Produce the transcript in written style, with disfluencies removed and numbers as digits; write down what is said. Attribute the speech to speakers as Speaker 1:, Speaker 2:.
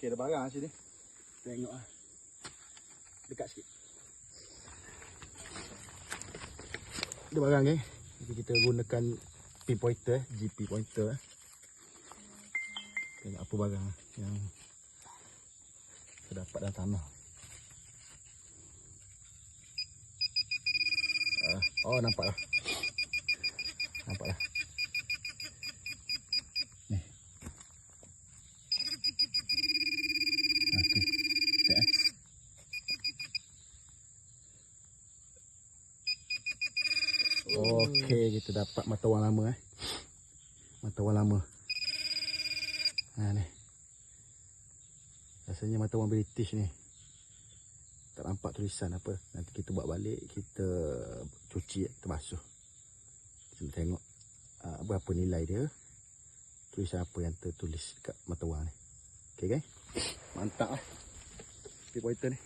Speaker 1: Okey, ada barang sini. Tengok ah. Dekat sikit. Ada barang geng. Jadi kita gunakan pinpointer, GP pointer. Tengok apa barang yang terdapat dalam tanah. Oh, nampak lah. Nampak lah. Ni. Okey, kita dapat mata wang lama Mata wang lama. Ha ni. Rasanya mata wang British ni. Tak nampak tulisan apa. Nanti kita buat balik, kita cuci, kita basuh. Kita tengok berapa nilai dia. Tulisan apa yang tertulis dekat mata wang ni. Okey, okay? Mantap lah. Pinpointer ni.